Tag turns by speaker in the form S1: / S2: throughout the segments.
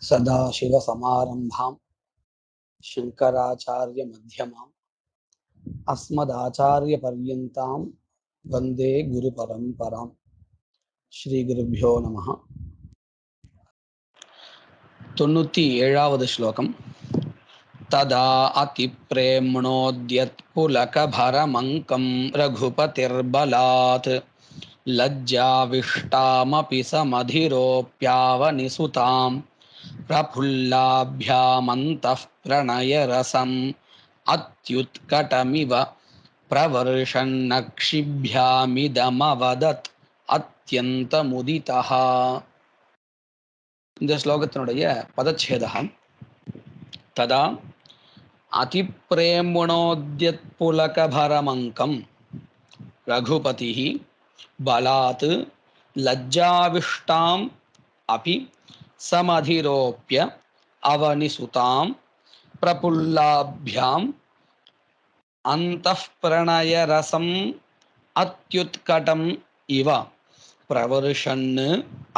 S1: सदाशिवसमारम्भां शङ्कराचार्यमध्यमाम् अस्मदाचार्यपर्यन्तां वन्दे गुरुपरम्पराम्. श्रीगुरुभ्यो नमः. 97வது श्लोकम्. तदा अतिप्रेम्णोद्यत्पुलकभरमङ्कं रघुपतिर्बलात् लज्जाविष्टामपि समधिरोप्यावनिसुतां प्रफुल्लाभ्यामन्तः प्रणयरसम् अत्युत्कटमिव प्रवर्षन्नक्षिभ्यामिदमवदत् अत्यन्तमुदितः. இந்த ஸ்லோகத்தினுடைய பதச்சேதகம். ததா அதிப்ரேமுணோத்யத்புலகபரமங்கம் ரகுபதிः பலாத் லஜ்ஜாவிஷ்டாம் அபி சமதிரோப்ய அவனிசுதாம் பிரபுல்லாभ्याम् अन्तः प्रणयरसम् अत्युत्कटम् इव प्रवर्षन्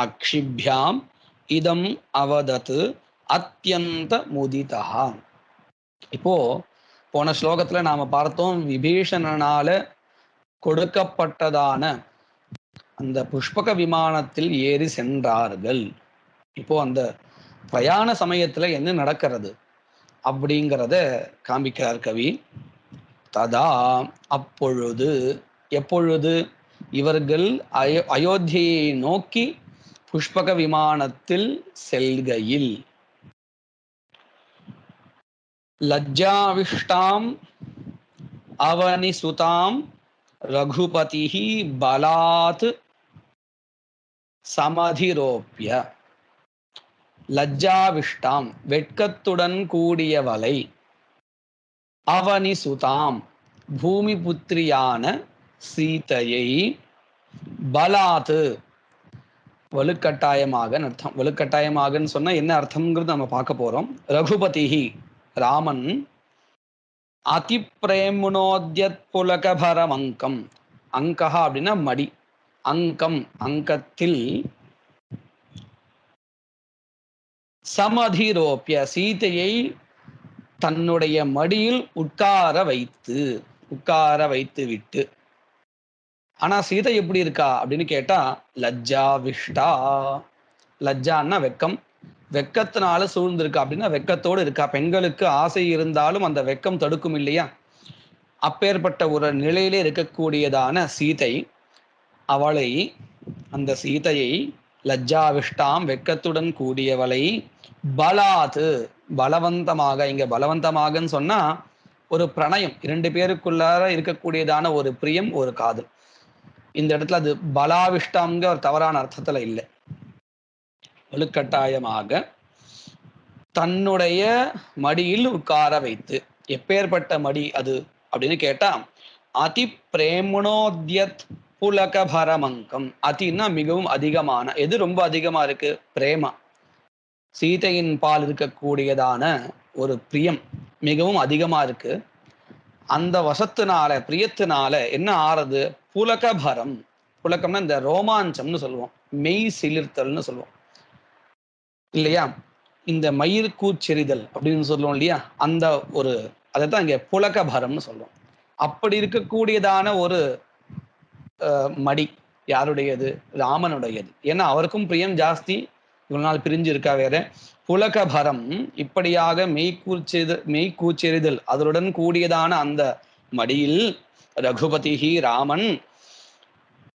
S1: अक्षिभ्याम् இதம் அவதத் அத்யந்த முதிதா. இப்போ போன ஸ்லோகத்துல நாம பார்த்தோம், விபீஷணனால கொடுக்கப்பட்டதான அந்த புஷ்பக விமானத்தில் ஏறி சென்றார்கள். இப்போ அந்த பிரயாண சமயத்துல என்ன நடக்கிறது அப்படிங்கிறத காண்பிக்கிறார் கவி. ததா அப்பொழுது, எப்பொழுது இவர்கள் அயோத்தியை நோக்கி புஷ்பக விமானத்தில் செல்கையில், லஜ்ஜாவிஷ்டாம் அவனிசுதாம் ரகுபதிஹி பலாத் சமதிரோப்ய. லஜ்ஜாவிஷ்டாம் வெட்கத்துடன் கூடியவளை, அவனிசுதாம் பூமி புத்திரியான சீதையை, பலாத் வலுக்கட்டாயமாக அர்த்தம். வலுக்கட்டாயமாகன்னு சொன்னா என்ன அர்த்தம்ங்கிறது நம்ம பார்க்க போறோம். ரகுபதிஹி ராமன், அதிப்ரேமுணோத்யத் புலகபரமங்கம், அங்கஹா அப்படின்னா மடி, அங்கம் அங்கத்தில், சமதிரோப்ய சீதையை தன்னுடைய மடியில் உட்கார வைத்து விட்டு. ஆனா சீதை எப்படி இருக்கா அப்படின்னு கேட்டா, லஜ்ஜா விஷ்டா. லஜ்ஜான்னா வெக்கம், வெக்கத்தினால சூழ்ந்திருக்கா அப்படின்னா வெக்கத்தோடு இருக்கா. பெண்களுக்கு ஆசை இருந்தாலும் அந்த வெக்கம் தடுக்கும் இல்லையா? அப்பேற்பட்ட ஒரு நிலையிலே இருக்கக்கூடியதான சீதை, அவளை, அந்த சீதையை, லஜ்ஜாவிஷ்டாம் வெக்கத்துடன் கூடியவளை, பலாத்து பலவந்தமாக, இங்க பலவந்தமாகன்னு சொன்னா ஒரு பிரணயம், இரண்டு பேருக்குள்ளார இருக்கக்கூடியதான ஒரு பிரியம், ஒரு காதல். இந்த இடத்துல அது பலாவிஷ்டாம்ங்க ஒரு தவறான அர்த்தத்துல இல்லை. வலுக்கட்டாயமாக தன்னுடைய மடியில் உட்கார வைத்து. எப்பேற்பட்ட மடி அது அப்படின்னு கேட்டா, அதி பிரேமுணோத்யத் புலகபரமங்கம். அதின்னா மிகவும் அதிகமான, எது ரொம்ப அதிகமா இருக்கு? பிரேமா, சீதையின் பால் இருக்கக்கூடியதான ஒரு பிரியம் மிகவும் அதிகமா இருக்கு. அந்த வசத்தினால, பிரியத்தினால என்ன ஆறது? புலகபரம். புலகம்னா இந்த ரோமாஞ்சம்னு சொல்லுவோம், மெய் சிலிர்த்தல்னு சொல்லுவோம் இல்லையா? இந்த மயிர் கூச்செறிதல் அப்படின்னு சொல்லுவோம் இல்லையா? அந்த ஒரு, அதைத்தான் இங்க புலகபரம்னு சொல்லுவோம். அப்படி இருக்கக்கூடியதான ஒரு மடி யாருடையது? ராமனுடையது. ஏன்னா அவருக்கும் பிரியம் ஜாஸ்தி, இவ்வளவு நாள் பிரிஞ்சு இருக்கா வேற. புலகபரம், இப்படியாக மெய்கூச்செறிதல் அதனுடன் கூடியதான அந்த மடியில் ரகுபதிஹி ராமன்,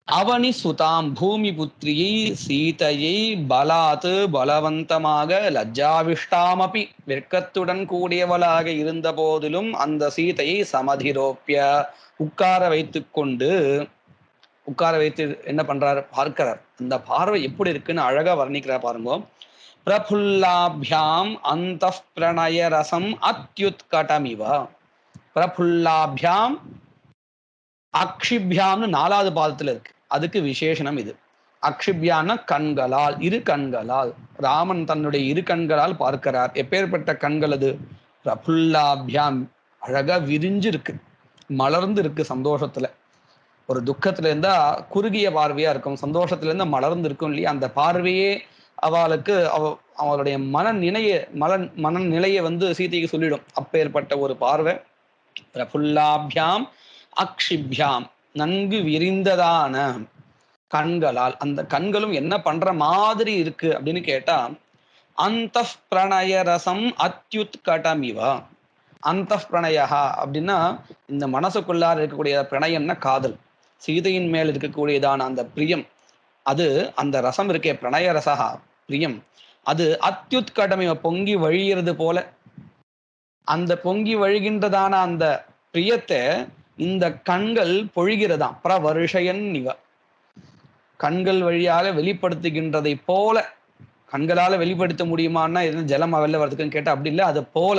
S1: அவனி சுதாம் பூமி புத்திரியை சீதையை, பலாத்து பலவந்தமாக, லஜ்ஜாவிஷ்டாமபி வெட்கத்துடன் கூடியவளாக இருந்த போதிலும் அந்த சீதையை சமதிரோப்பிய உட்கார வைத்து கொண்டு, உட்கார வைத்து என்ன பண்றாரு பார்க்கிறார். அந்த பார்வை எப்படி இருக்குன்னு அழகா வர்ணிக்கிறார் பாருங்க. பிரபுல்லாभ्याम् अन्तः प्रणयरसम् अत्युत्कटमिव. பிரபுல்லாभ्याम् அக்ஷிபியாம்னு 4வது பாதத்துல இருக்கு, அதுக்கு விசேஷனம் இது. அக்ஷிபியான்னா கண்களால், இரு கண்களால். ராமன் தன்னுடைய இரு கண்களால் பார்க்கிறார். எப்பேற்பட்ட கண்கள் அது? பிரபுல்லாभ्याम्, அழகா விரிஞ்சு இருக்கு, மலர்ந்து இருக்கு. சந்தோஷத்துல, ஒரு துக்கத்துல இருந்தா குறுகிய பார்வையா இருக்கும், சந்தோஷத்துல இருந்தா மலர்ந்து இருக்கும் இல்லையா? அந்த பார்வையே அவளுக்கு அவளுடைய மனநிலையை வந்து சீதைக்கு சொல்லிடும். அப்பேற்பட்ட ஒரு பார்வை. பிரபுல்லாபியாம் அக்ஷிபியாம், நன்கு விரிந்ததான கண்களால், அந்த கண்களும் என்ன பண்ற மாதிரி இருக்கு அப்படின்னு கேட்டா, அந்த பிரணய ரசம் அத்யுத் கடமிவா. அந்த பிரணயா அப்படின்னா இந்த மனசுக்குள்ளார இருக்கக்கூடிய பிரணயம்னா காதல். சீதையின் மேல் இருக்கக்கூடியதான அந்த பிரியம், அது அந்த ரசம் இருக்கே பிரணய ரசா பிரியம், அது அத்யுத் கடமிவ பொங்கி வழிகிறது போல. அந்த பொங்கி வழிகின்றதான அந்த பிரியத்தை இந்த கண்கள் பொழிகிறதாம். பிரவருஷயன் இவ, கண்கள் வழியாக வெளிப்படுத்துகின்றதை போல. கண்களால வெளிப்படுத்த முடியுமான்னா எதுவும் ஜலம் வெளில வர்றதுக்குன்னு கேட்டா அப்படி இல்லை. அது போல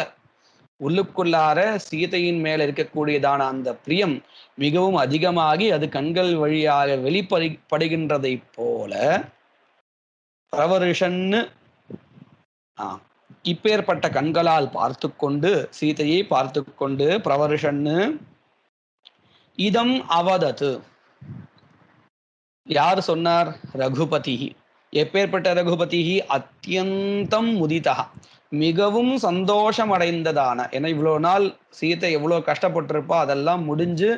S1: உள்ளுக்குள்ளார சீதையின் மேல இருக்கக்கூடியதான அந்த பிரியம் மிகவும் அதிகமாகி அது கண்கள் வழியாக வெளிப்படுகின்றதை போல பிரவருஷன்னு இப்பேற்பட்ட கண்களால் பார்த்து கொண்டு, சீதையை பார்த்து கொண்டு பிரவருஷன்னு இதம் அவதத்து. யார் சொன்னார்? ரகுபதி. எப்பேற்பட்ட ரகுபதி? அத்தியந்தம் முதிதா, மிகவும் சந்தோஷம் அடைந்ததான. ஏன்னா இவ்வளவு நாள் சீதை எவ்வளவு கஷ்டப்பட்டிருப்பா, அதெல்லாம் முடிஞ்சு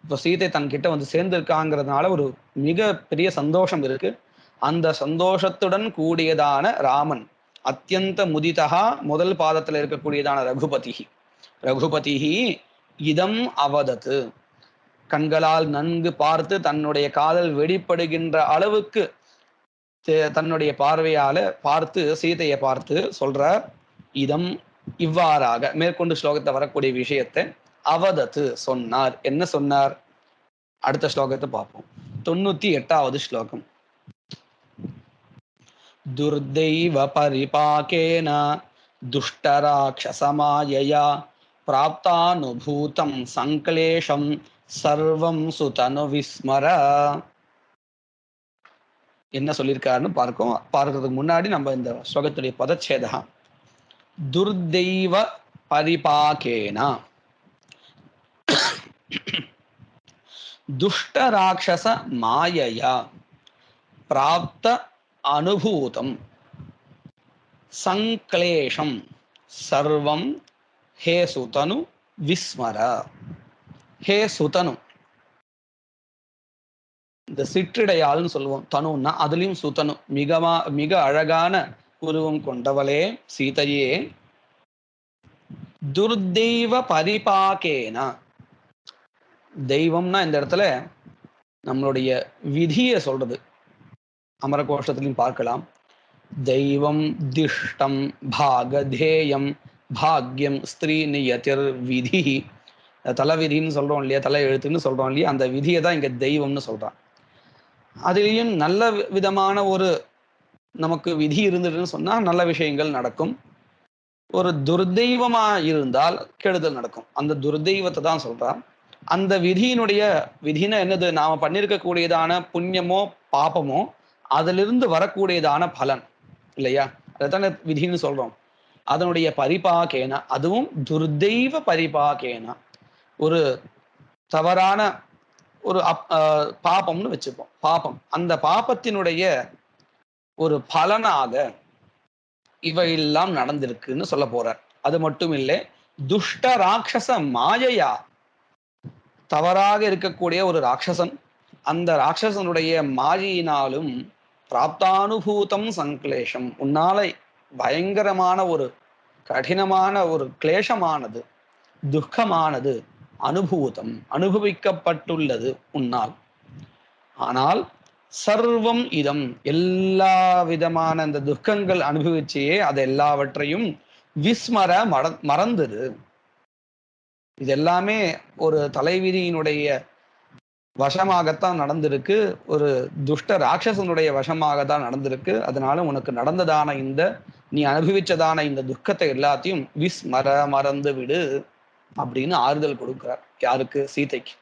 S1: இப்போ சீதை தன்கிட்ட வந்து சேர்ந்திருக்காங்கிறதுனால ஒரு மிக பெரிய சந்தோஷம் இருக்கு. அந்த சந்தோஷத்துடன் கூடியதான ராமன் அத்தியந்த முதிதா, முதல் பாதத்துல இருக்கக்கூடியதான ரகுபதி. ரகுபதி இதம் அவதத்து, கண்களால் நன்கு பார்த்து தன்னுடைய காதல் வெளிப்படுகின்ற அளவுக்கு தன்னுடைய பார்வையால பார்த்து சீதையை பார்த்து சொல்றார். இதம் இவ்வாறாக மேற்கொண்டு ஸ்லோகத்தை வரக்கூடிய விஷயத்தை அவதத்து சொன்னார். என்ன சொன்னார்? அடுத்த ஸ்லோகத்தை பார்ப்போம். 98வது ஸ்லோகம். துர்தெய்வ பரிபாகேன துஷ்டராட்சசமாயயா பிராப்தானுபூதம் சங்கலேஷம் சர்வம் சுதனு விஸ்மர. என்ன சொல்லியிருக்காருன்னு பார்க்கறதுக்கு முன்னாடி நம்ம இந்த ஸ்லோகத்துடைய பதச்சேதா. துர்தெய்வ பரிபாகேன, துஷ்டராட்சச மாயையா பிராப்த அனுபூதம் சங்க்லேஷம் சர்வம் ஹே சுதனு விஸ்மர. ஹே சுதனு, இந்த சிற்றிடையாள்னு சொல்லுவோம். தனுன்னா அதுலயும் சுதனு, மிக அழகான உருவம் கொண்டவளே சீதையே. துர்தெய்வ பரிபாகேன, தெய்வம்னா இந்த இடத்துல நம்மளுடைய விதியை சொல்றது. அமரகோஷத்திலையும் பார்க்கலாம். தெய்வம் திஷ்டம் பாகதேயம் பாக்யம் ஸ்திரீ நியதிர் விதி. தலை விதின்னு சொல்றோம் இல்லையா, தலை எழுத்துன்னு சொல்றோம் இல்லையா, அந்த விதியை தான் இங்க தெய்வம்னு சொல்றான். அதுலேயும் நல்ல விதமான ஒரு நமக்கு விதி இருந்ததுன்னு சொன்னா நல்ல விஷயங்கள் நடக்கும். ஒரு துர்தெய்வமா இருந்தால் கெடுதல் நடக்கும். அந்த துர்தெய்வத்தை தான் சொல்றான். அந்த விதினா என்னது? நாம பண்ணிருக்கக்கூடியதான புண்ணியமோ பாபமோ அதிலிருந்து வரக்கூடியதான பலன் இல்லையா, அதைத்தானே விதின்னு சொல்றோம். அதனுடைய பரிபாகேன, அதுவும் துர்தெய்வ பரிபாகேன, ஒரு தவறான ஒரு பாபம்னு வச்சுப்போம். பாபம், அந்த பாபத்தினுடைய ஒரு பலனாக இவையெல்லாம் நடந்திருக்குன்னு சொல்ல போறார். அது மட்டும் இல்லை, துஷ்ட ராட்சச மாயையா, தவறாக இருக்கக்கூடிய ஒரு ராட்சசன், அந்த ராட்சசனுடைய மாயையினாலும் பிராப்தானுபூதம் சங்கலேஷம், உன்னால பயங்கரமான ஒரு கடினமான ஒரு கிளேசமானது, துக்கமானது அனுபூதம் அனுபவிக்கப்பட்டுள்ளது உன்னால். ஆனால் சர்வம் இதம், எல்லா விதமான அந்த துக்கங்கள் அனுபவிச்சே அது எல்லாவற்றையும் விஸ்மர மறந்துரு. இது எல்லாமே ஒரு தலைவிதியினுடைய வசமாகத்தான் நடந்திருக்கு, ஒரு துஷ்ட ராட்சசனுடைய வசமாக தான் நடந்திருக்கு. அதனால உனக்கு நடந்ததான நீ அனுபவிச்சதான இந்த துக்கத்தை எல்லாத்தையும் விஸ்மர மறந்து விடு அப்படின்னு ஆறுதல் கொடுக்கிறார். யாருக்கு? சீதைக்கு.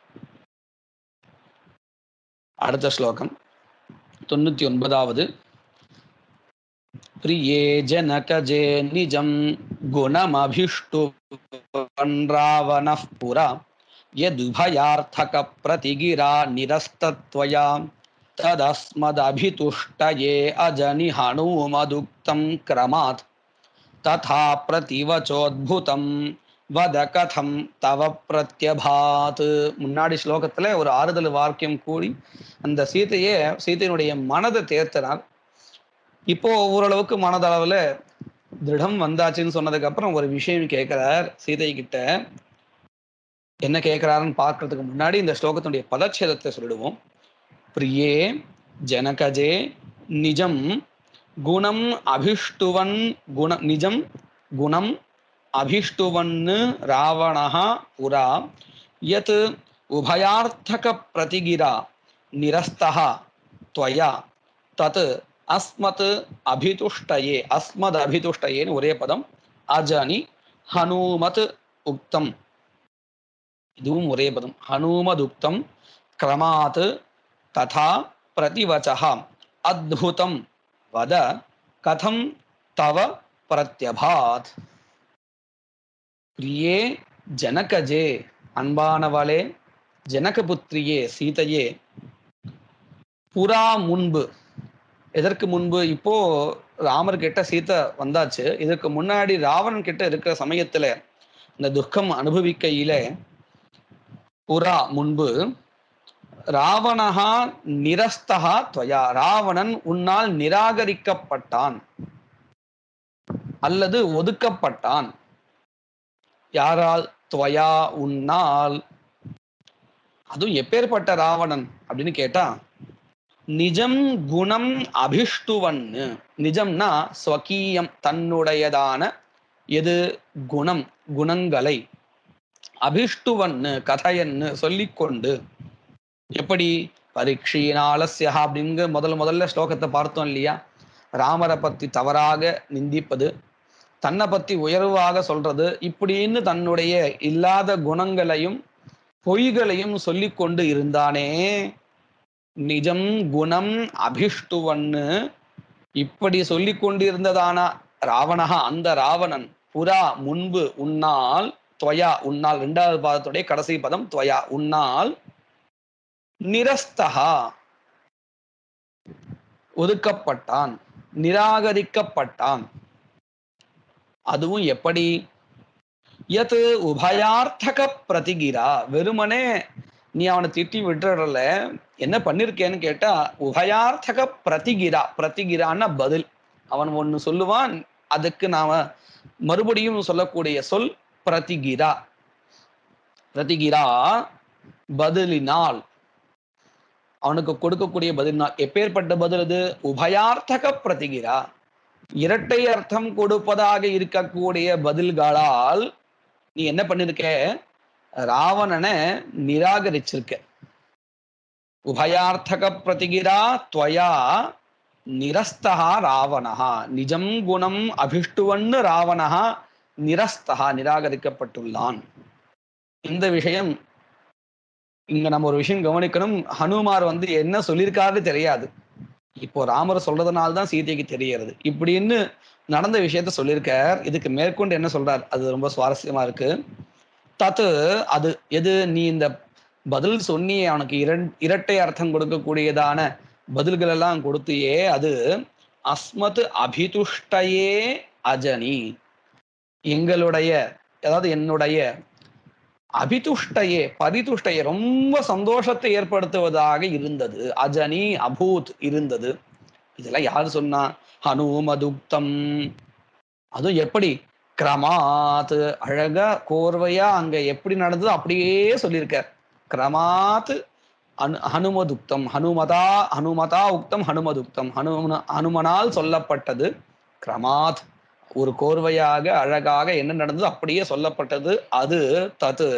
S1: அடுத்த ஸ்லோகம் 99வது. பிரியே ஜனகஜே நிஜம் குணமபிஷ்டு ராவணः புரா யதுபயார்த்தக பிரதிகிரா நிரஸ்தத்வயா तदस्मदभितुष्टये अजनि हनुमदुक्तं क्रमात् तथा प्रतिवचोद्भुतं வத கதம் தவ பிரத்யபாத். முன்னாடி ஸ்லோகத்துல ஒரு ஆறுதல் வாக்கியம் கூடி அந்த சீதையினுடைய மனதை தேர்த்தனார். இப்போ ஓரளவுக்கு மனதளவுல திருடம் வந்தாச்சுன்னு சொன்னதுக்கு அப்புறம் ஒரு விஷயம் கேட்கிறார் சீதை கிட்ட. என்ன கேட்கிறாருன்னு பார்க்கறதுக்கு முன்னாடி இந்த ஸ்லோகத்தினுடைய பதச்சேதத்தை சொல்லிடுவோம். பிரியே ஜனகஜே நிஜம் குணம் அபிஷ்டுவன் நிஜம் குணம் அபிஷ்டுவன் ராவணः புரா யத் உபயார்த்தக பிரதிகிரா நிரஸ்தः त्वया தத் அஸ்மத் அபிதுஷ்டயே. அஸ்மத் அபிதுஷ்டயேன்னு ஒரே பதம். அஜனி ஹனுமத் உக்தம், இதுவும் ஒரே பதம். ஹனுமதுக்தம் கிரமாத் ததா பிரதிவச்சः அத்புதம் வத கதம் தவ பிரத்யபாத். பிரியே ஜனகஜே, அன்பானவளே, ஜனகபுத்திரியே, சீதையே, புறா முன்பு, எதற்கு முன்பு? இப்போ ராமர் கிட்ட சீதை வந்தாச்சு. இதற்கு முன்னாடி ராவணன் கிட்ட இருக்கிற சமயத்துல இந்த துக்கம் அனுபவிக்கையில புறா முன்பு ராவணஹா நிரஸ்தஹா துவயா, ராவணன் உன்னால் நிராகரிக்கப்பட்டான் அல்லது ஒதுக்கப்பட்டான். யாரால்? துவயா, உன்னால். அதுவும் எப்பேற்பட்ட ராவணன் அப்படின்னு கேட்டா, நிஜம் குணம் அபிஷ்டுவன்னு. நிஜம்னா ஸ்வகீயம், தன்னுடையதான எது? குணம், குணங்களை. அபிஷ்டுவன்னு கதையன்னு சொல்லிக்கொண்டு. எப்படி? பரீட்சீனாலஸ்யா அப்படிங்க முதல்ல ஸ்லோகத்தை பார்த்தோம் இல்லையா? ராமரை பத்தி தவறாக நிந்திப்பது, தன்னை பத்தி உயர்வாக சொல்றது, இப்படின்னு தன்னுடைய இல்லாத குணங்களையும் பொய்களையும் சொல்லிக்கொண்டு இருந்தானே. நிஜம் குணம் அபிஷ்டுவன்னு இப்படி சொல்லி கொண்டிருந்ததான ராவணஹா, அந்த ராவணன், புறா முன்பு, உன்னால், துவயா உன்னால், இரண்டாவது பாதத்துடைய கடைசி பதம் துவயா, உன்னால், நிரஸ்தஹா ஒதுக்கப்பட்டான், நிராகரிக்கப்பட்டான். அதுவும் எப்படி? யத் உபயார்த்தக பிரதிகிரா, வெறுமனே நீ அவனை திட்டி விட்டுறல, என்ன பண்ணிருக்கேன்னு கேட்டா உபயார்த்தக பிரதிகிரா. பிரதிகிரான்னா பதில். அவன் ஒண்ணு சொல்லுவான், அதுக்கு நாம மறுபடியும் சொல்லக்கூடிய சொல் பிரதிகிரா. பிரதிகிரா பதிலினால், அவனுக்கு கொடுக்கக்கூடிய பதிலினால். எப்பேற்பட்ட பதில் அது? உபயார்த்தக பிரதிகிரா, இரட்டை அர்த்தம் கொடுப்பதாக இருக்கக்கூடிய பதில்களால் நீ என்ன பண்ணிருக்க? ராவணனை நிராகரிச்சிருக்க. உபயார்த்தக பிரதிகிரா துவயா நிரஸ்தஹா ராவணஹா. நிஜம் குணம் அபிஷ்டுவன்னு ராவணஹா நிரஸ்தஹா, நிராகரிக்கப்பட்டுள்ளான். இந்த விஷயம் இங்க நம்ம ஒரு விஷயம் கவனிக்கணும். ஹனுமார் என்ன சொல்லியிருக்காருன்னு தெரியாது. இப்போ ராமர் சொல்றதுனால்தான் சீதைக்கு தெரியறது. இப்படின்னு நடந்த விஷயத்த சொல்லியிருக்கார். இதுக்கு மேற்கொண்டு என்ன சொல்றார், அது ரொம்ப சுவாரஸ்யமா இருக்கு. தத்து, அது எது? நீ இந்த பதில் சொன்னியே, அவனுக்கு இரட்டை அர்த்தம் கொடுக்கக்கூடியதான பதில்கள் எல்லாம் கொடுத்தியே, அது அஸ்மத் அபிதுஷ்டயே அஜனி, எங்களுடைய, அதாவது என்னுடைய, அபிதுஷ்டயே பரிதுஷ்டயே ரொம்ப சந்தோஷத்தை ஏற்படுத்துவதாக இருந்தது. அஜனி அபூத் இருந்தது. இதெல்லாம் யாரு சொன்னா? ஹனுமதுக்தம். அதுவும் எப்படி? கிரமாத், அழகா கோர்வையா அங்க எப்படி நடந்தது அப்படியே சொல்லியிருக்க. கிரமாத் ஹனுமதுக்தம், ஹனுமதா உக்தம் ஹனுமதுக்தம், ஹனுமனால் சொல்லப்பட்டது. கிரமாத், ஒரு கோர்வையாக அழகாக என்ன நடந்தது அப்படியே சொல்லப்பட்டது. அது தது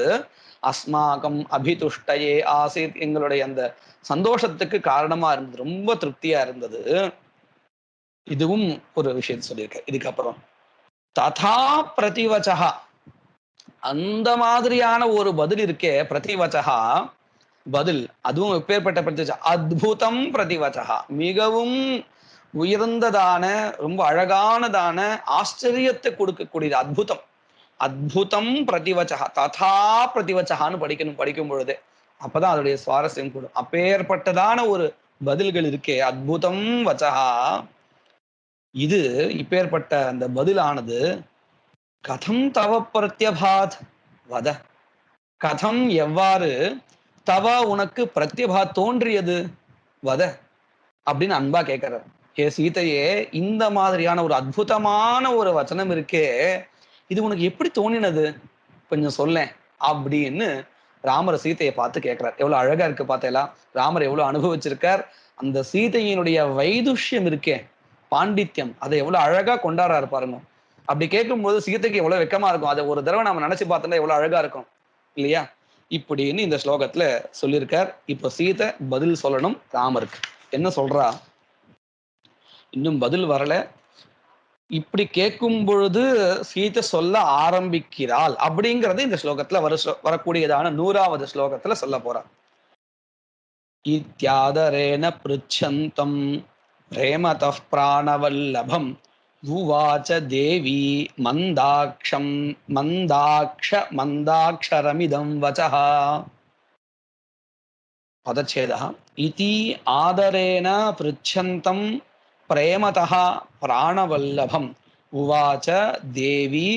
S1: அஸ்மாகம் அபிதுஷ்டயே ஆசித், எங்களுடைய அந்த சந்தோஷத்துக்கு காரணமா இருந்தது, ரொம்ப திருப்தியா இருந்தது. இதுவும் ஒரு விஷயத்தை சொல்லியிருக்க. இதுக்கப்புறம் ததா பிரதிவச்சகா, அந்த மாதிரியான ஒரு பதில் இருக்கே பிரதிவச்சகா பதில், அதுவும் எப்பேற்பட்ட பிரதிவச்ச? அத்புதம் பிரதிவச்சகா, மிகவும் உயர்ந்ததான, ரொம்ப அழகானதான, ஆச்சரியத்தை கொடுக்கக்கூடியது. அத்புதம், அத்புதம் பிரதிவச்சகா. ததா பிரதிவச்சகான்னு படிக்கணும், படிக்கும் பொழுதே. அப்பதான் அதோடைய சுவாரஸ்யம் கூடும். அப்பேற்பட்டதான ஒரு பதில்கள் இருக்கே அத்புதம் வச்சஹா, இது இப்பேற்பட்ட அந்த பதிலானது கதம் தவ பிரத்யபாத் வத, கதம் எவ்வாறு தவ உனக்கு பிரத்யபா தோன்றியது வத அப்படின்னு அன்பா கேட்கிறார். ஏ சீதையே, இந்த மாதிரியான ஒரு அற்புதமான ஒரு வச்சனம் இருக்கே, இது உனக்கு எப்படி தோணினது, கொஞ்சம் சொல்லேன் அப்படின்னு ராமர் சீதையை பார்த்து கேட்கிறார். எவ்வளவு அழகா இருக்கு பார்த்தேலா, ராமர் எவ்வளவு அனுபவிச்சிருக்கார். அந்த சீதையினுடைய வைதுஷ்யம் இருக்கே, பாண்டித்யம், அதை எவ்வளவு அழகா கொண்டாடுறாரு பாருங்க. அப்படி கேட்கும்போது சீதைக்கு எவ்வளவு வெக்கமா இருக்கும். அதை ஒரு தடவை நம்ம நினைச்சு பார்த்தோம்னா எவ்வளவு அழகா இருக்கும் இல்லையா? இப்படின்னு இந்த ஸ்லோகத்துல சொல்லியிருக்கார். இப்ப சீதை பதில் சொல்லணும் ராமருக்கு. என்ன சொல்றா, இன்னும் பதில் வரல. இப்படி கேட்கும் பொழுது சீதை சொல்ல ஆரம்பிக்கிறாள் அப்படிங்கறது இந்த ஸ்லோகத்துல வரக்கூடியதான 100வது ஸ்லோகத்துல சொல்ல போறார். இத்யாதரேன பிருச்சந்தம் பிரேமதः பிராணவல்லபம் உவாச்ச தேவி மந்தாக்ஷரமிதம் வச்சः. பதச்சேதः. இதி ஆதரேன பிருச்சந்தம் பிரேமதः பிராணவல்லபம் உவாச்ச தேவி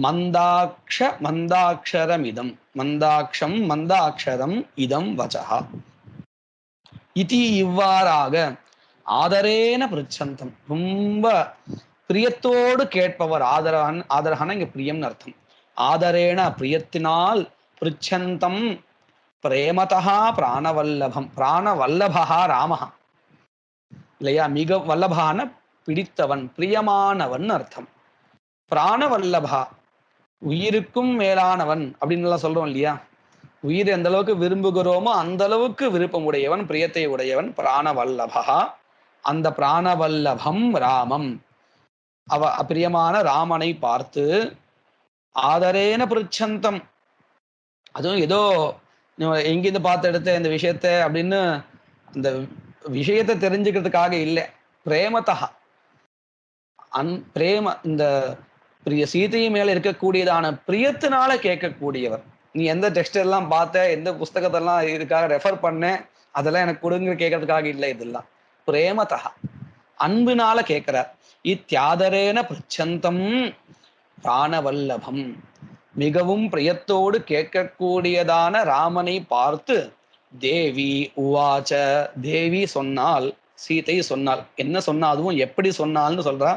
S1: மந்தாக்ஷரமிதம், மந்தாக்ஷரம் இதம் வச்சः. இதி இவ்வாறாக, ஆதரேன பிருச்சந்தம் ரொம்ப பிரியத்தோடு கேட்பவர், ஆதரகன இங்க பிரியம்னு அர்த்தம். ஆதரேன பிரியத்தினால், பிருச்சந்தம் பிரேமதா பிராணவல்லபம், பிராணவல்லபா ராமஹா இல்லையா, மிக வல்லபான பிடித்தவன் பிரியமானவன் அர்த்தம். பிராணவல்லபா உயிருக்கும் மேலானவன் அப்படின்னு எல்லாம் சொல்றோம் இல்லையா. உயிர் எந்த அளவுக்கு விரும்புகிறோமோ அந்த அளவுக்கு விருப்பம் உடையவன், பிரியத்தை உடையவன் பிராணவல்லபா. அந்த பிராணவல்லபம் ராமம், பிரியமான ராமனை பார்த்து ஆதரேன பிருச்சந்தம், அதுவும் ஏதோ எங்கிருந்து பார்த்து எடுத்த இந்த விஷயத்த அப்படின்னு அந்த விஷயத்தை தெரிஞ்சுக்கிறதுக்காக இல்லை, பிரேமதா பிரேம, இந்த பிரிய சீதையை மேல இருக்கக்கூடியதான பிரியத்தினால கேட்கக்கூடியவர். நீ எந்த டெக்ஸ்ட் எல்லாம் பார்த்த, எந்த புஸ்தகத்தெல்லாம் இதுக்காக ரெஃபர் பண்ண, அதெல்லாம் எனக்கு கொடுங்க கேட்கறதுக்காக இல்லை. இதெல்லாம் பிரேமதா அன்பினால கேட்கிறார். இத்தியாதரேன பிருச்சந்தம் பிராணவல்லபம், மிகவும் பிரியத்தோடு கேட்கக்கூடியதான ராமனை பார்த்து தேவி உவாச்ச, தேவி சொன்னால், சீதை சொன்னால். என்ன சொன்னா, அதுவும் எப்படி சொன்னால்னு சொல்றா.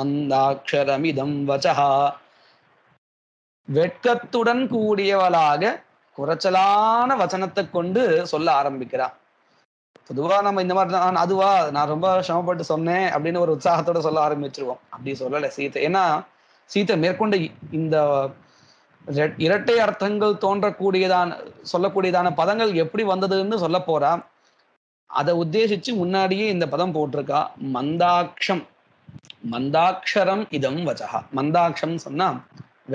S1: மந்தாக்ஷரமிதம் வச்சஹா, வெட்கத்துடன் கூடியவளாக குறைச்சலான வச்சனத்தை கொண்டு சொல்ல ஆரம்பிக்கிறா. பொதுவா நம்ம இந்த மாதிரி அதுவா நான் ரொம்ப சிரமப்பட்டு சொன்னேன் அப்படின்னு ஒரு உற்சாகத்தோட சொல்ல ஆரம்பிச்சிருவோம். அப்படி சொல்லலை சீதை. ஏன்னா சீதை மேற்கொண்டு இந்த இரட்டை அர்த்தங்கள் தோன்றக்கூடியதான சொல்லக்கூடியதான பதங்கள் எப்படி வந்ததுன்னு சொல்ல போறா. அதை உத்தேசிச்சு முன்னாடியே இந்த பதம் போட்டிருக்கா. மந்தாக்ஷரம் இதம் வச்சஹா. மந்தாட்சம் சொன்னா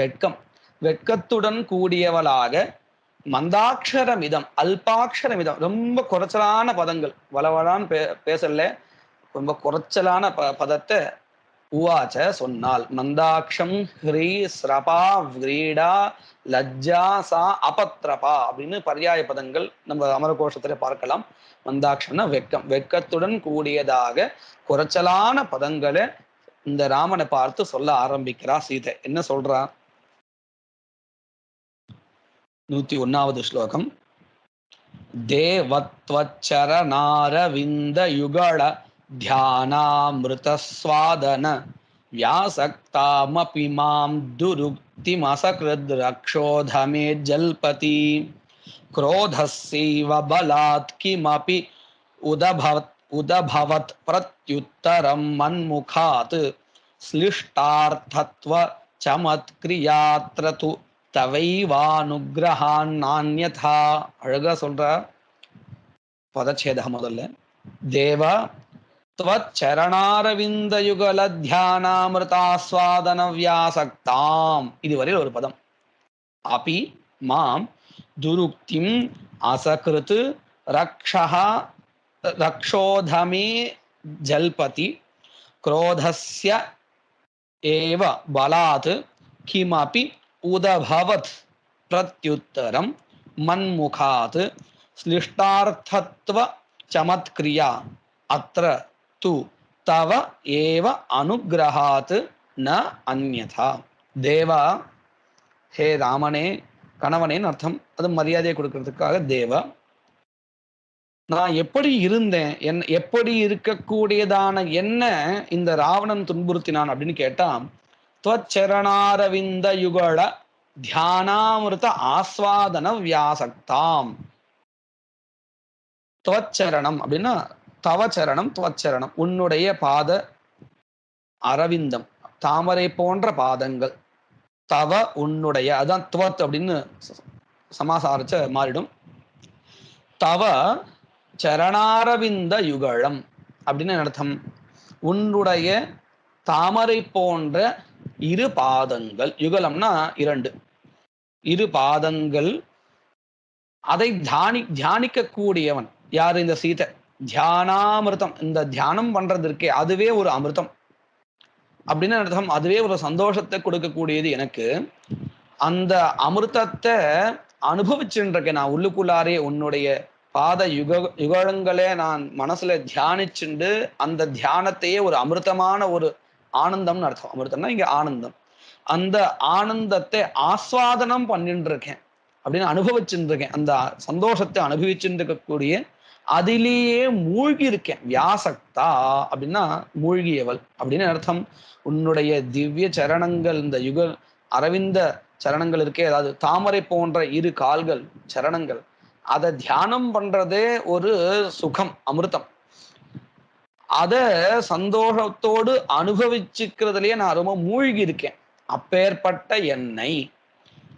S1: வெட்கம், வெட்கத்துடன் கூடியவளாக, மந்தாட்சரமிதம் அல்பாட்சரமிதம் ரொம்ப குறைச்சலான பதங்கள், வளவளான்னு பேசல, ரொம்ப குறைச்சலான பதத்தை உவாச்ச சொன்னால். மந்தாட்சம் ஹ்ரீ ஸ்ரபா விரீடா லஜ்ஜா சா அபத்ரபா அப்படின்னு பர்யாய பதங்கள் நம்ம அமரகோஷத்துல பார்க்கலாம். மந்தாட்சம்னா வெட்கம், வெட்கத்துடன் கூடியதாக குறைச்சலான பதங்களை இந்த ராமனை பார்த்து சொல்ல ஆரம்பிக்கிறா சீதை. என்ன சொல்றா, 101வது ஸ்லோகம். தேவத்வச்சரணாரவிந்த யுகள தியானாமிருதஸ்வாதன வியாசக்தாமபி மாம் துருக்திமசக்ருத் ரக்ஷோதமே ஜல்பதி क्रोधस्यैव बलात् किमपि उदभवत् प्रत्युत्तरं मन्मुखात् श्लिष्टार्थत्व चमत्क्रियात्र तु तवैवानुग्रहान्नान्यथा. அழகா சொல்ற பதச்சேதம். முதல்ல தேவ त्वच्चरणारविन्दयुगल ध्यानामृतास्वादन व्यासक्ताम्, இதுவரையில் ஒரு பதம். अपि மாம் துருக்திம் அசகிருத் ரக்ஷோதமே ஜல்பதி क्रोधस्य एव बलात् किमपि उदभवत् प्रत्युत्तरं मन्मुखात् ஸ்லிஷ்டார்த்தத்வ சமத்கிரியா அத்ர து தவ ஏவ அனுகிரகாத் ந அந்யதா. தேவா, ஹே ராமனே, கணவனேன்னு அர்த்தம். அது மரியாதையை கொடுக்கறதுக்காக தேவா. நான் எப்படி இருந்தேன், எப்படி இருக்கக்கூடியதான என்ன இந்த ராவணன் துன்புறுத்தினான் அப்படின்னு கேட்டா, துவச்சரணாரவிந்த யுகல தியானாமிருத ஆஸ்வாதன வியாசக்தாம். துவச்சரணம் அப்படின்னா தவச்சரணம், துவச்சரணம் உன்னுடைய பாத அரவிந்தம், தாமரை போன்ற பாதங்கள். தவ உன்னுடைய, அதான் துவத் அப்படின்னு சமாசாரிச்ச மாறிடும். தவ சரணாரவிந்த யுகழம் அப்படின்னு அர்த்தம். உன்னுடைய தாமரை போன்ற இரு பாதங்கள். யுகலம்னா இரண்டு, இரு பாதங்கள். அதை தியானிக்க கூடியவன் யாரு? இந்த சீதை. தியானாமிருதம், இந்த தியானம் பண்றதற்கே அதுவே ஒரு அமிர்தம் அப்படின்னு அர்த்தம். அதுவே ஒரு சந்தோஷத்தை கொடுக்கக்கூடியது எனக்கு. அந்த அமிர்தத்தை அனுபவிச்சுருக்கேன் நான் உள்ளுக்குள்ளாரே. உன்னுடைய பாத யுகங்களே நான் மனசுல தியானிச்சுண்டு அந்த தியானத்தையே ஒரு அமிர்தமான ஒரு ஆனந்தம்னு அர்த்தம். அமிர்தம்னா இங்க ஆனந்தம். அந்த ஆனந்தத்தை ஆஸ்வாதனம் பண்ணிட்டு இருக்கேன் அப்படின்னு அனுபவிச்சுட்டு இருக்கேன். அந்த சந்தோஷத்தை அனுபவிச்சுட்டு இருக்கக்கூடிய அதிலேயே மூழ்கி இருக்கேன். வியாசக்தா அப்படின்னா மூழ்கியவள் அப்படின்னு அர்த்தம். உன்னுடைய திவ்ய சரணங்கள், இந்த அரவிந்த சரணங்கள் இருக்கே, அதாவது தாமரை போன்ற இரு கால்கள் சரணங்கள், அதை தியானம் பண்றதே ஒரு சுகம், அமிர்தம். அத சந்தோஷத்தோடு அனுபவிச்சுக்கிறதுலயே நான் ரொம்ப மூழ்கி இருக்கேன். அப்பேற்பட்ட என்னை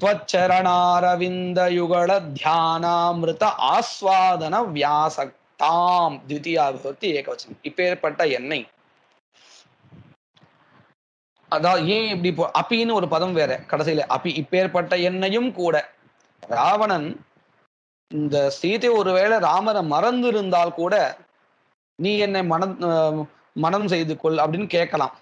S1: त्वच्चरणारविन्द युगल ध्यानामृत ஆஸ்வாதன வியாசக்தாம். द्वितीया விபக்தி ஏகவச்சனம். இப்பேற்பட்ட என்னை, அதாவது ஏன் இப்படி அப்பின்னு ஒரு பதம் வேற கடைசியில. அப்பி இப்பேற்பட்ட என்னையும் கூட ராவணன் இந்த சீதை ஒருவேளை ராமரை மறந்து இருந்தால் கூட நீ என்னை மனம் செய்து கொள் அப்படின்னு கேட்கலாம்.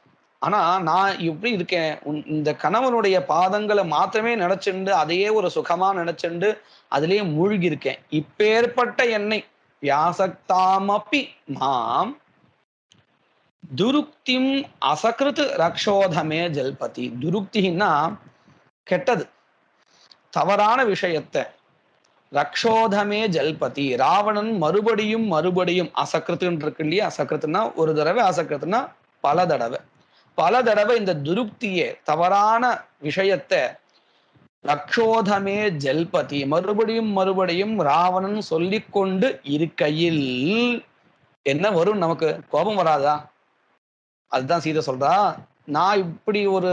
S1: ஆனா நான் இப்படி இருக்கேன், இந்த கணவனுடைய பாதங்களை மாத்திரமே நினைச்சுண்டு அதையே ஒரு சுகமா நினைச்சுண்டு அதுலயே மூழ்கி இருக்கேன். இப்பேற்பட்ட என்னை வியாசக்தாமப்பி மாம் துருக்திம் அசகிருத் ரக்ஷோதமே ஜல்பதி. துருக்தின்னா கெட்டது, தவறான விஷயத்தை. ரக்ஷோதமே ஜல்பதி, ராவணன் மறுபடியும் மறுபடியும் அசகிருத்துன்னு இருக்கு இல்லையா? அசகிருத்துனா ஒரு தடவை, அசகிருத்துனா பல தடவை. பல தடவை இந்த துருக்தியே, தவறான விஷயத்தை ரக்ஷோதமே ஜல்பதி மறுபடியும் மறுபடியும் ராவணன் சொல்லிக்கொண்டு இருக்கையில் என்ன வரும்? நமக்கு கோபம் வராதா? அதுதான் சீதை சொல்றா, நான் இப்படி ஒரு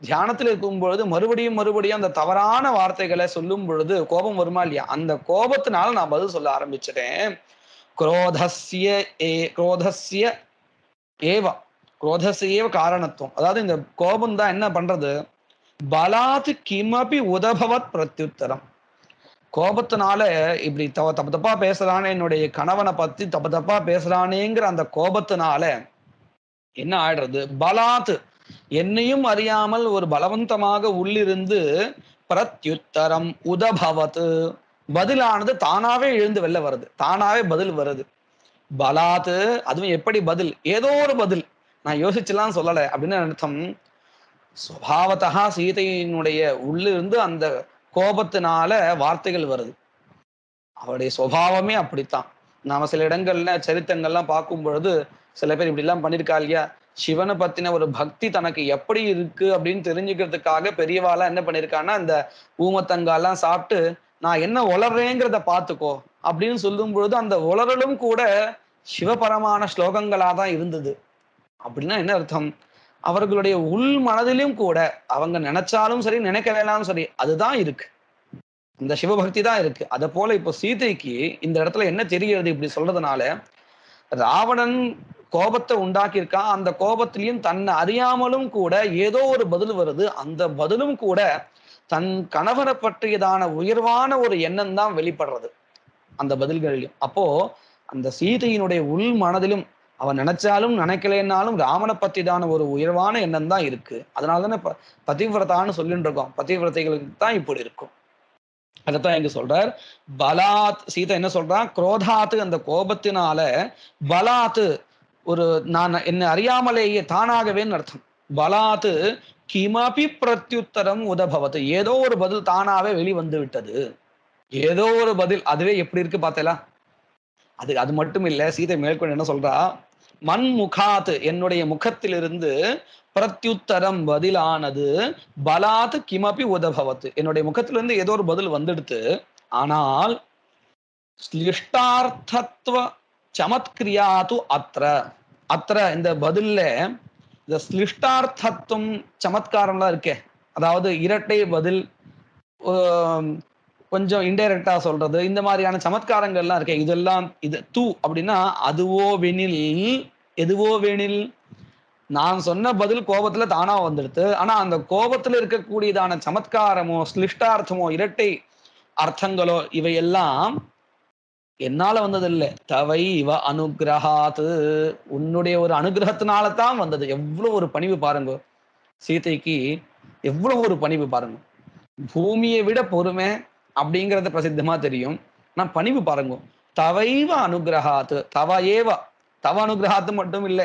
S1: தியானத்துல இருக்கும் பொழுது மறுபடியும் மறுபடியும் அந்த தவறான வார்த்தைகளை சொல்லும் பொழுது கோபம் வருமா இல்லையா? அந்த கோபத்தினால நான் பதில் சொல்ல ஆரம்பிச்சிட்டேன். குரோதஸ்ய ஏவ குரோதசையேவ காரணத்துவம். அதாவது இந்த கோபம் தான் என்ன பண்றது? பலாத்து கிமபி உதபவத் பிரத்யுத்தரம். கோபத்தினால இப்படி தப்பு தப்பா பேசுறானே, என்னுடைய கணவனை பத்தி தப்பு தப்பா பேசுறானேங்கிற அந்த கோபத்தினால என்ன ஆயிடுறது? பலாத்து, என்னையும் அறியாமல் ஒரு பலவந்தமாக உள்ளிருந்து பிரத்யுத்தரம் உதபவத், பதிலானது தானாவே எழுந்து வெளில வருது, தானாவே பதில் வருது. பலாத்து, அதுவும் எப்படி பதில்? ஏதோ ஒரு பதில், நான் யோசிச்சுலாம் சொல்லலை அப்படின்னு அர்த்தம். சுபாவத்தா சீதையினுடைய உள்ளிருந்து அந்த கோபத்தினால வார்த்தைகள் வருது. அவருடைய சுபாவமே அப்படித்தான். நாம சில இடங்கள்ல சரித்திரங்கள்லாம் பார்க்கும் பொழுது சில பேர் இப்படி எல்லாம் பண்ணியிருக்கா இல்லையா? சிவனை பத்தின ஒரு பக்தி தனக்கு எப்படி இருக்கு அப்படின்னு தெரிஞ்சுக்கிறதுக்காக பெரியவாலாம் என்ன பண்ணியிருக்கான்னா, அந்த ஊமத்தங்காலாம் சாப்பிட்டு நான் என்ன உளறேங்கிறத பார்த்துக்கோ அப்படின்னு சொல்லும் பொழுது அந்த உளறலும் கூட சிவபரமான ஸ்லோகங்களாதான் இருந்தது. அப்படின்னா என்ன அர்த்தம்? அவர்களுடைய உள் மனதிலும் கூட அவங்க நினைச்சாலும் சரி நினைக்கலைனாலும் சரி அதுதான் இருக்கு, இந்த சிவபக்தி தான் இருக்கு. அதை போல இப்போ சீதைக்கு இந்த இடத்துல என்ன தெரிகிறது இப்படி சொல்றதுனால? ராவணன் கோபத்தை உண்டாக்கியிருக்கான், அந்த கோபத்திலையும் தன்னை அறியாமலும் கூட ஏதோ ஒரு பதில் வருது. அந்த பதிலும் கூட தன் கணவனை பற்றியதான உயர்வான ஒரு எண்ணம் தான் வெளிப்படுறது அந்த பதில்களிலும். அப்போ அந்த சீதையினுடைய உள் மனதிலும் அவன் நினைச்சாலும் நினைக்கலைன்னாலும் ராமனை பத்தி தான ஒரு உயர்வான எண்ணம் தான் இருக்கு. அதனால தானே பதிவிரதான்னு சொல்லிட்டு இருக்கோம். பதிவிரதைகளுக்கு தான் இப்படி இருக்கும். அதைத்தான் இங்க சொல்றார். பலாத் சீதை என்ன சொல்றான், குரோதாத்து அந்த கோபத்தினால, பலாத்து ஒரு நான் என்ன அறியாமலேயே தானாகவேன்னு அர்த்தம். பலாத்து கிமபி பிரத்யுத்தரம் உதபவத்து, ஏதோ ஒரு பதில் தானாவே வெளிவந்து விட்டது. ஏதோ ஒரு பதில், அதுவே எப்படி இருக்கு பார்த்தேலா. அது அது மட்டும் இல்ல, சீதை மேற்கொண்டு என்ன சொல்றா, மண் முகாத் என்னுடைய முகத்திலிருந்து பிரத்யுத்தரம் பதிலானது பலாத் கிமபி உதபவத், என்னுடைய முகத்திலிருந்து ஏதோ ஒரு பதில் வந்துடுத்து. ஆனால் ஸ்லிஷ்டார்த்தத்துவ சமத்கிரியாது அத்ர, அத்ர இந்த பதில்ல இந்த ஸ்லிஷ்டார்த்தத்துவம் சமத்காரம்லாம் இருக்கே, அதாவது இரட்டை பதில், ஆம், கொஞ்சம் இன்டைரக்டா சொல்றது, இந்த மாதிரியான சமத்காரங்கள்லாம் இருக்கே, இதெல்லாம் இது தூ அப்படின்னா அதுவோ வெனில், எதுவோ வெனில், நான் சொன்ன பதில் கோபத்துல தானா வந்துடுது. ஆனா அந்த கோபத்துல இருக்கக்கூடியதான சமத்காரமோ ஸ்லிஷ்டார்த்தமோ இரட்டை அர்த்தங்களோ இவையெல்லாம் என்னால வந்தது இல்ல. தவை இவ அனுகிரகாத்து, உன்னுடைய ஒரு அனுகிரகத்தினால தான் வந்தது. எவ்வளவு ஒரு பணிவு பாருங்க சீதைக்கு, எவ்வளவு ஒரு பணிவு பாருங்க. பூமியை விட பொறுமை அப்படிங்கறது பிரசித்தமா தெரியும். ஆனா பணிவு பாருங்க. தவைவ அனுகிரகாத்து, தவ ஏவ, தவ அனுகிரகாத்து மட்டும் இல்ல,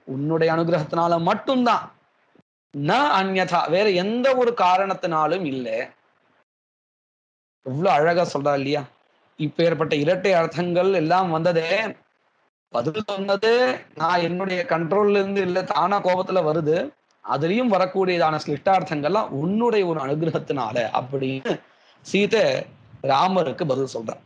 S1: உன்னுடைய அனுகிரகத்தினால மட்டும்தான், ந அந்யதா வேற எந்த ஒரு காரணத்தினாலும் இல்ல. எவ்வளவு அழகா சொல்றா இல்லையா. இப்பேற்பட்ட இரட்டை அர்த்தங்கள் எல்லாம் வந்ததே, பதில் சொன்னது நான் என்னுடைய கண்ட்ரோல்ல இருந்து இல்ல, தானா கோபத்துல வருது. அதுலயும் வரக்கூடியதான சிலிஷ்டார்த்தங்கள்லாம் உன்னுடைய ஒரு அனுகிரகத்தினால அப்படின்னு சீதை ராமருக்கு பதில் சொல்றான்.